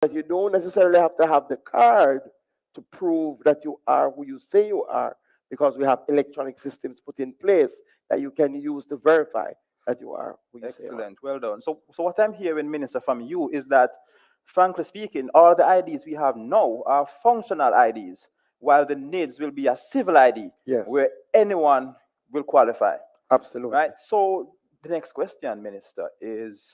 that you don't necessarily have to have the card to prove that you are who you say you are, because we have electronic systems put in place that you can use to verify that you are who you say you are. Excellent. Well done. So what I'm hearing, Minister, from you is that, frankly speaking, all the IDs we have now are functional IDs, while the NIDS will be a civil ID Yes, where anyone will qualify. absolutely. Right? So the next question, Minister, is,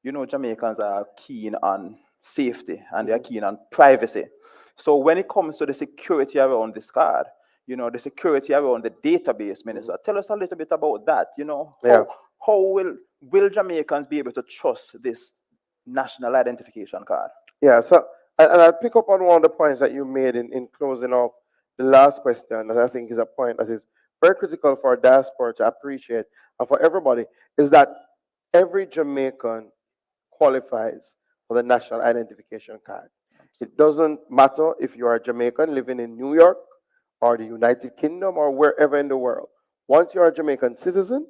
Jamaicans are keen on safety and they're keen on privacy. So when it comes to the security around this card, the security around the database, Minister, tell us a little bit about that. Yeah. How will Jamaicans be able to trust this national identification card? Yeah, so and I'll pick up on one of the points that you made in closing off the last question, that I think is a point that is very critical for diaspora to appreciate and for everybody, is that every Jamaican qualifies for the national identification card. It doesn't matter if you are a Jamaican living in New York or the United Kingdom or wherever in the world. Once you're a Jamaican citizen,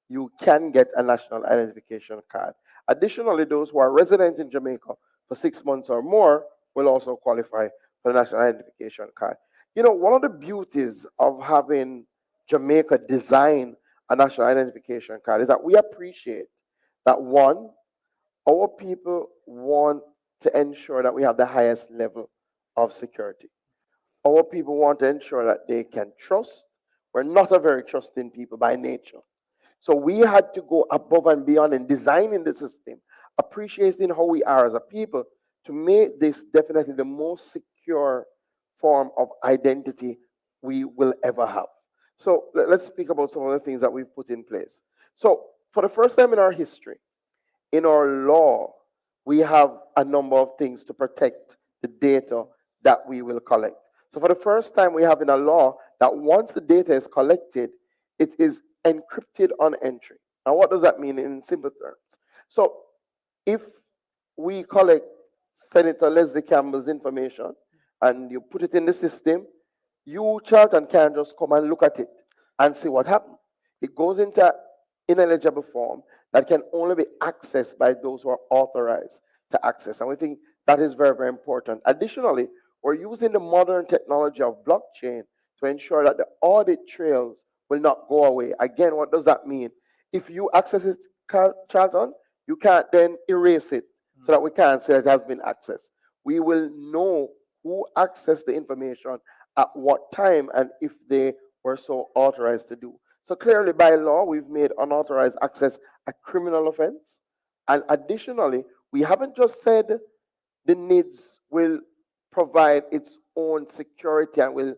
you can get a national identification card. Additionally, those who are resident in Jamaica for 6 months or more will also qualify for the national identification card. One of the beauties of having Jamaica design a national identification card is that we appreciate that, one, our people want to ensure that we have the highest level of security. Our people want to ensure that they can trust. We're not a very trusting people by nature. So we had to go above and beyond in designing the system, appreciating how we are as a people, to make this definitely the most secure form of identity we will ever have. So let's speak about some of the things that we've put in place. So for the first time in our history, in our law, we have a number of things to protect the data that we will collect. So for the first time, we have in a law that once the data is collected, it is encrypted on entry. Now, what does that mean in simple terms? So if we collect Senator Leslie Campbell's information and you put it in the system, you, Charlton, can just come and look at it and see what happened. It goes into ineligible form that can only be accessed by those who are authorized to access. And we think that is very, very important. Additionally, we're using the modern technology of blockchain to ensure that the audit trails will not go away. Again, what does that mean? If you access it, Charlton, you can't then erase it so that we can't say it has been accessed. We will know who accessed the information at what time and if they were so authorized to do. So clearly, by law, we've made unauthorized access a criminal offense. And additionally, we haven't just said the NIDS will provide its own security and will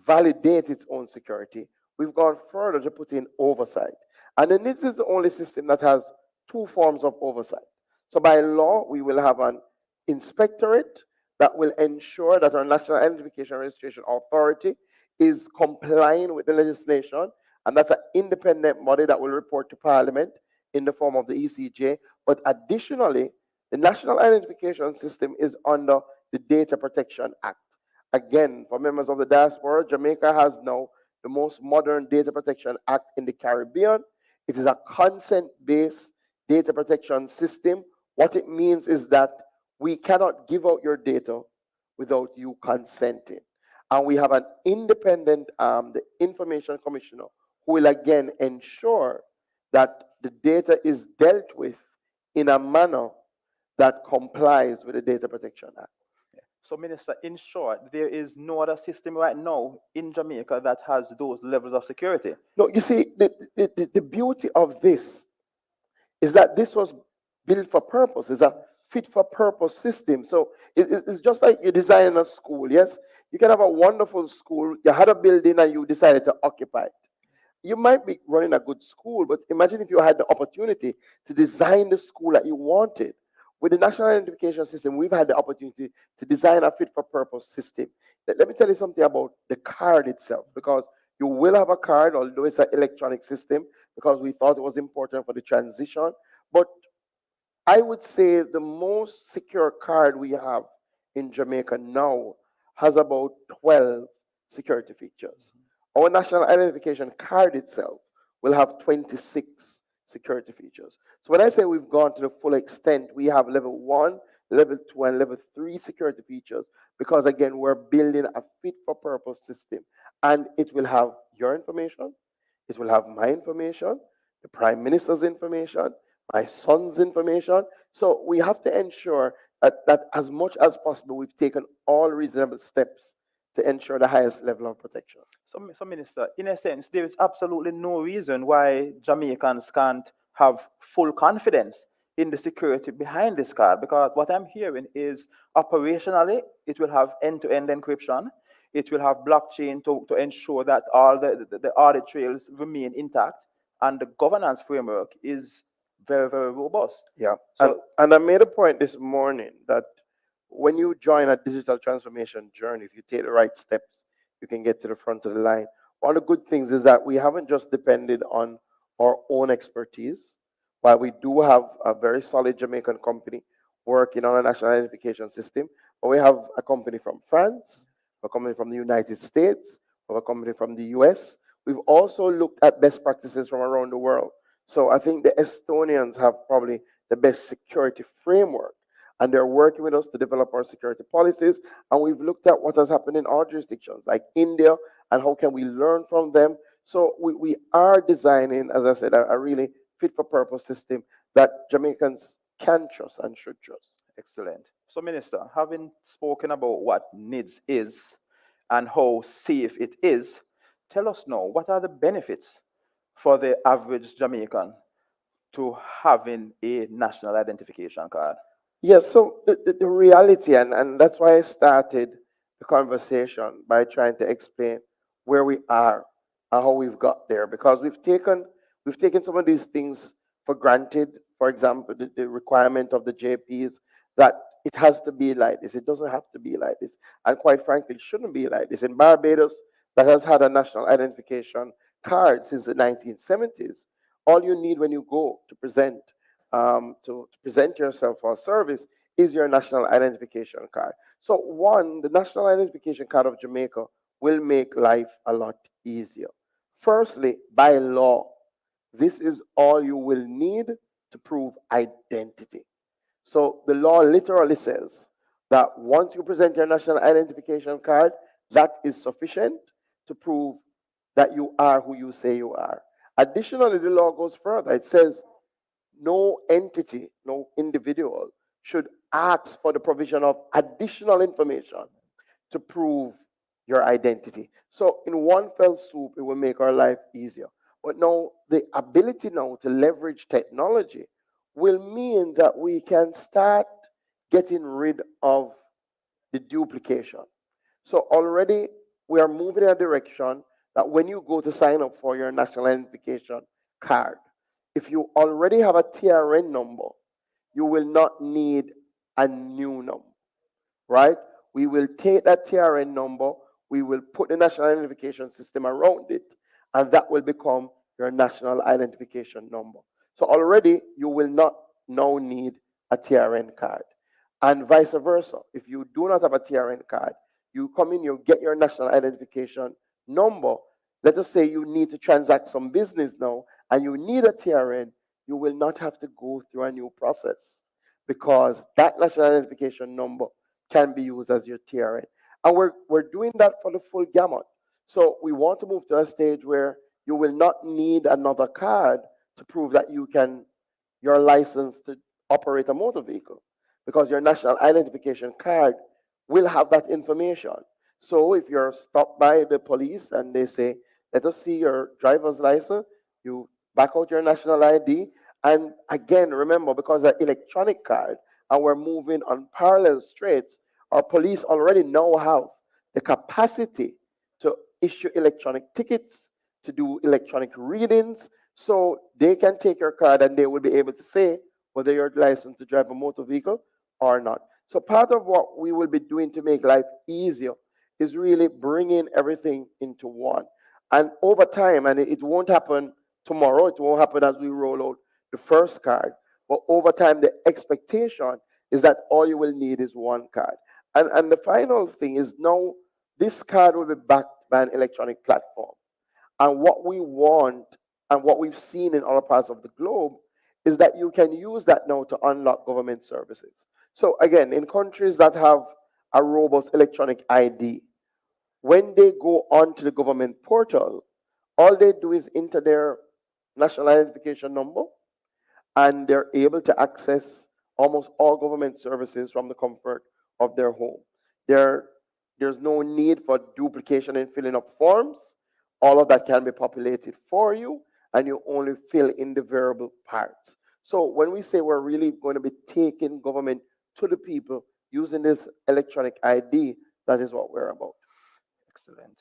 validate its own security. We've gone further to put in oversight. And the NIDS is the only system that has two forms of oversight. So by law, we will have an inspectorate that will ensure that our National Identification and Registration Authority is complying with the legislation, and that's an independent body that will report to Parliament in the form of the ECJ. But additionally, the National Identification System is under the Data Protection Act. Again, for members of the diaspora, Jamaica has now the most modern Data Protection Act in the Caribbean. It is a consent-based data protection system. What it means is that we cannot give out your data without you consenting. And we have an independent, the Information Commissioner, who will again ensure that the data is dealt with in a manner that complies with the Data Protection Act. So, Minister, in short, there is no other system right now in Jamaica that has those levels of security. No, you see, the beauty of this is that this was built for purpose. It's a fit-for-purpose system. So it's just like you're designing a school, yes? You can have a wonderful school. You had a building and you decided to occupy it. You might be running a good school, but imagine if you had the opportunity to design the school that you wanted. With the National Identification System, we've had the opportunity to design a fit-for-purpose system. Let me tell you something about the card itself, because you will have a card, although it's an electronic system, because we thought it was important for the transition. But I would say the most secure card we have in Jamaica now has about 12 security features. Our national identification card itself will have 26 security features. So when I say we've gone to the full extent, we have level 1, level 2 and level 3 security features, because again, we're building a fit for purpose system, and it will have your information, it will have my information, the Prime Minister's information, my son's information. So we have to ensure that as much as possible, we've taken all reasonable steps to ensure the highest level of protection. So, Minister, in a sense, there is absolutely no reason why Jamaicans can't have full confidence in the security behind this card, because what I'm hearing is operationally, it will have end-to-end encryption. It will have blockchain to ensure that all the audit trails remain intact, and the governance framework is very, very robust. Yeah. So, and I made a point this morning that when you join a digital transformation journey, if you take the right steps, you can get to the front of the line. One of the good things is that we haven't just depended on our own expertise. While we do have a very solid Jamaican company working on a national identification system, but we have a company from France, a company from the United States, a company from the US. We've also looked at best practices from around the world. So I think the Estonians have probably the best security framework, and they're working with us to develop our security policies. And we've looked at what has happened in our jurisdictions, like India, and how can we learn from them. So we are designing, as I said, a really fit for purpose system that Jamaicans can trust and should trust. excellent. So, Minister, having spoken about what NIDS is and how safe it is, tell us now, what are the benefits for the average Jamaican to having a national identification card? Yes, so the reality, and that's why I started the conversation by trying to explain where we are and how we've got there, because we've taken some of these things for granted. For example, the requirement of the JPs, that it has to be like this. It doesn't have to be like this. And quite frankly, it shouldn't be like this. In Barbados, that has had a national identification card since the 1970s. All you need when you go to present yourself for a service is your national identification card. So one, the national identification card of Jamaica will make life a lot easier. Firstly, by law, this is all you will need to prove identity. So the law literally says that once you present your national identification card, that is sufficient to prove that you are who you say you are. Additionally, the law goes further. It says no entity, no individual should ask for the provision of additional information to prove your identity. So in one fell swoop, it will make our life easier. But now the ability now to leverage technology will mean that we can start getting rid of the duplication. So already we are moving in a direction that when you go to sign up for your national identification card, if you already have a TRN number, you will not need a new number, right? We will take that TRN number, we will put the national identification system around it, and that will become your national identification number. So already you will not now need a TRN card. And vice versa. If you do not have a TRN card, you come in, you get your national identification number. Let us say you need to transact some business now and you need a TRN, you will not have to go through a new process, because that national identification number can be used as your TRN. And we're doing that for the full gamut. So we want to move to a stage where you will not need another card to prove that you're licensed to operate a motor vehicle, because your national identification card will have that information. So if you're stopped by the police and they say, let us see your driver's license, you back out your national ID. And again, remember, because the electronic card and we're moving on parallel streets, our police already now have the capacity to issue electronic tickets, to do electronic readings, so they can take your card and they will be able to say whether you're licensed to drive a motor vehicle or not. So part of what we will be doing to make life easier is really bringing everything into one. And over time, and it won't happen tomorrow, it won't happen as we roll out the first card, but over time, the expectation is that all you will need is one card. And the final thing is now this card will be backed by an electronic platform. And what we want and what we've seen in other parts of the globe is that you can use that now to unlock government services. So again, in countries that have a robust electronic ID, when they go onto the government portal, all they do is enter their national identification number, and they're able to access almost all government services from the comfort of their home. There, there's no need for duplication in filling up forms. All of that can be populated for you, and you only fill in the variable parts. So when we say we're really going to be taking government to the people using this electronic ID, that is what we're about. Excellent.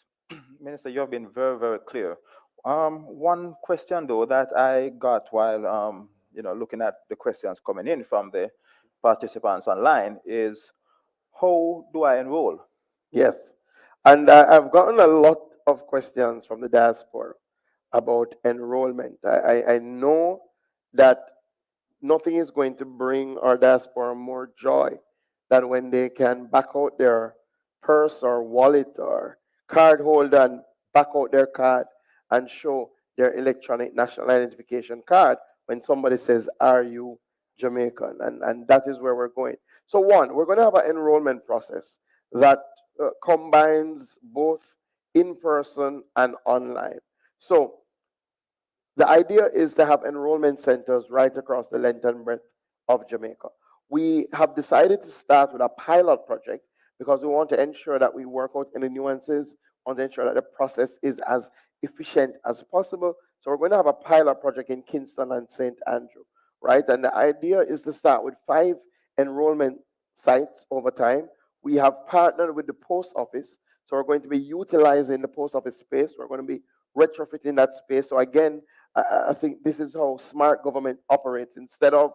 Minister, you have been very, very clear. One question though that I got while looking at the questions coming in from the participants online is, how do I enroll? Yes. And I've gotten a lot of questions from the diaspora about enrollment. I know that nothing is going to bring our diaspora more joy than when they can back out their purse or wallet or card holder and back out their card and show their electronic national identification card when somebody says, "Are you Jamaican?" And that is where we're going. So, one, we're going to have an enrollment process that combines both in person and online. So, the idea is to have enrollment centers right across the length and breadth of Jamaica. We have decided to start with a pilot project because we want to ensure that we work out any nuances, want to ensure that the process is as efficient as possible. So we're going to have a pilot project in Kingston and St. Andrew, right? And the idea is to start with 5 enrollment sites over time. We have partnered with the post office, so we're going to be utilizing the post office space. We're going to be retrofitting that space. So again, I think this is how smart government operates. Instead of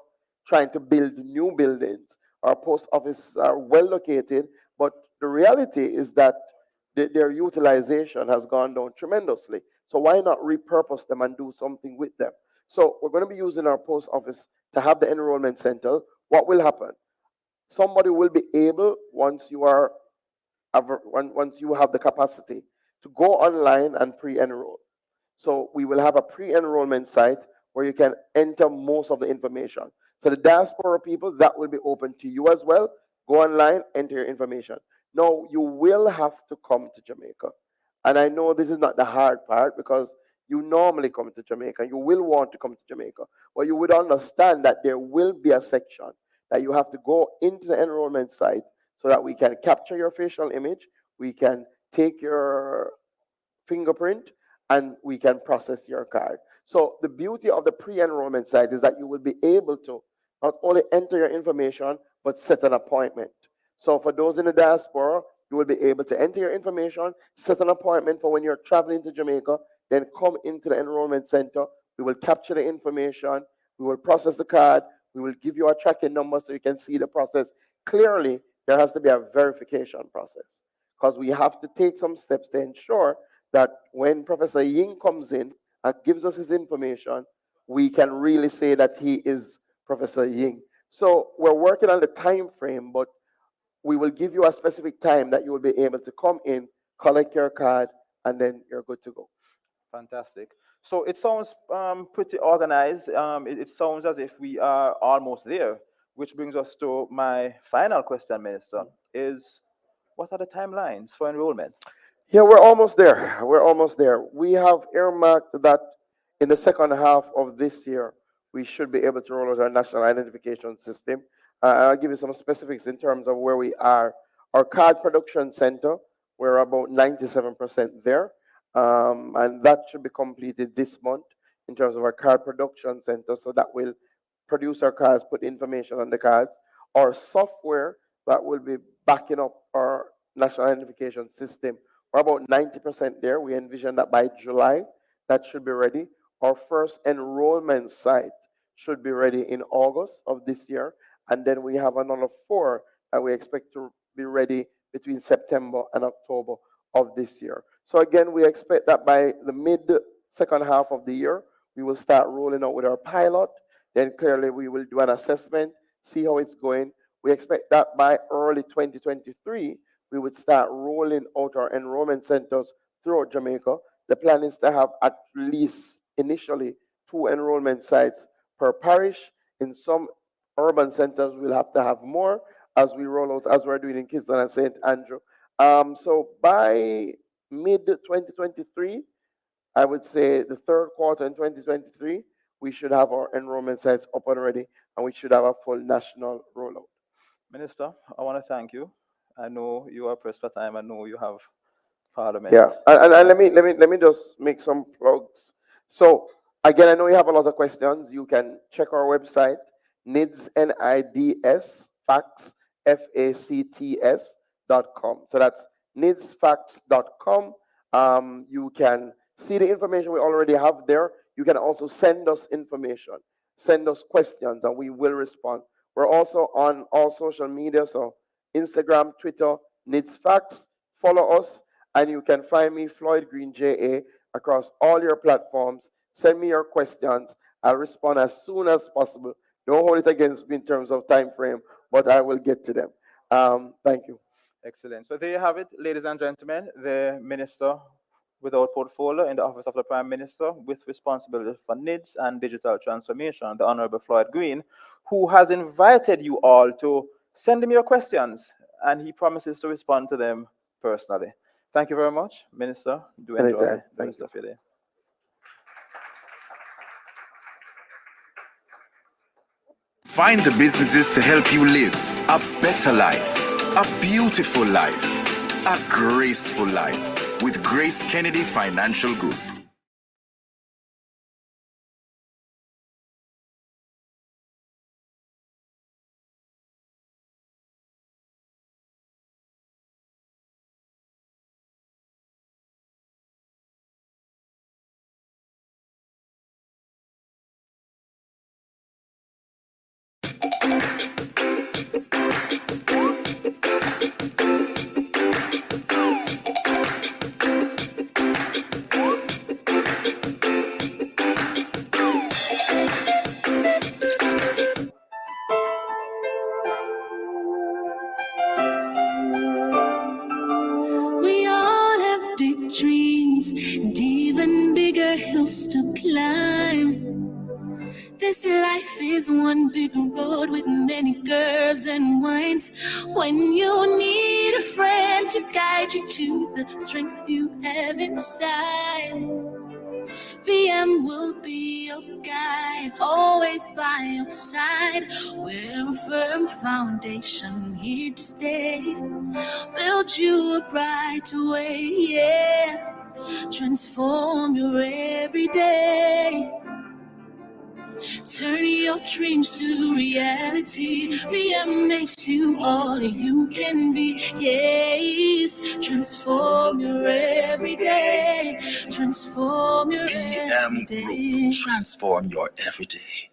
trying to build new buildings, our post offices are well located, but the reality is that their utilization has gone down tremendously. So why not repurpose them and do something with them? So we're going to be using our post office to have the enrollment center. What will happen? Somebody will be able, once you have the capacity, to go online and pre-enroll. So we will have a pre-enrollment site where you can enter most of the information. So the diaspora people, that will be open to you as well. Go online, enter your information. Now, you will have to come to Jamaica. And I know this is not the hard part because you normally come to Jamaica. You will want to come to Jamaica. But you would understand that there will be a section that you have to go into the enrollment site so that we can capture your facial image, we can take your fingerprint, and we can process your card. So the beauty of the pre-enrollment site is that you will be able to not only enter your information, but set an appointment. So for those in the diaspora, you will be able to enter your information, set an appointment for when you're traveling to Jamaica, then come into the enrollment center. We will capture the information, we will process the card, we will give you a tracking number so you can see the process. Clearly, there has to be a verification process because we have to take some steps to ensure that when Professor Ying comes in and gives us his information, we can really say that he is Professor Ying. So we're working on the time frame, but we will give you a specific time that you will be able to come in, collect your card, and then you're good to go. Fantastic. So it sounds pretty organized. It sounds as if we are almost there, which brings us to my final question, Minister, is what are the timelines for enrollment? Yeah, we're almost there. We're almost there. We have earmarked that in the second half of this year, we should be able to roll out our national identification system. I'll give you some specifics in terms of where we are. Our card production center, we're about 97% there. And that should be completed this month in terms of our card production center. So that will produce our cards, put information on the cards. Our software that will be backing up our national identification system, we're about 90% there. We envision that by July, that should be ready. Our first enrollment site should be ready in August of this year. And then we have another 4 that we expect to be ready between September and October of this year. So again, we expect that by the second half of the year, we will start rolling out with our pilot. Then clearly we will do an assessment, see how it's going. We expect that by early 2023, we would start rolling out our enrollment centers throughout Jamaica. The plan is to have at least initially 2 enrollment sites per parish. In some urban centers, we'll have to have more as we roll out, as we're doing in Kingston and St. Andrew. So by mid-2023, I would say the third quarter in 2023, we should have our enrollment sites up and ready, and we should have a full national rollout. Minister, I want to thank you. I know you are pressed for time. I know you have Parliament. Yeah, and let me just make some plugs. So again, I know you have a lot of questions. You can check our website, NIDS, NIDS, facts, FACTS.com. So that's nidsfacts.com. You can see the information we already have there. You can also send us information, send us questions, and we will respond. We're also on all social media, so Instagram, Twitter, NIDS Facts. Follow us, and you can find me, Floyd Green JA, across all your platforms. Send me your questions. I'll respond as soon as possible. Don't hold it against me in terms of time frame, but I will get to them. Thank you. Excellent. So there you have it, ladies and gentlemen, the Minister without portfolio in the Office of the Prime Minister with responsibility for NIDS and digital transformation, the Honorable Floyd Green, who has invited you all to send him your questions, and he promises to respond to them personally. Thank you very much, Minister. Do enjoy the rest of your day. Find the businesses to help you live a better life, a beautiful life, a graceful life with Grace Kennedy Financial Group. We all have big dreams and even bigger hills to climb. This life is one big road with many curves and winds. When you need a friend to guide you to the strength you have inside, VM will be your guide, always by your side. We're a firm foundation here to stay. Build you a brighter way, yeah. Transform your everyday. Turn your dreams to reality. VM makes you all you can be. Yes, transform your everyday. Transform your VM everyday. Group. Transform your everyday.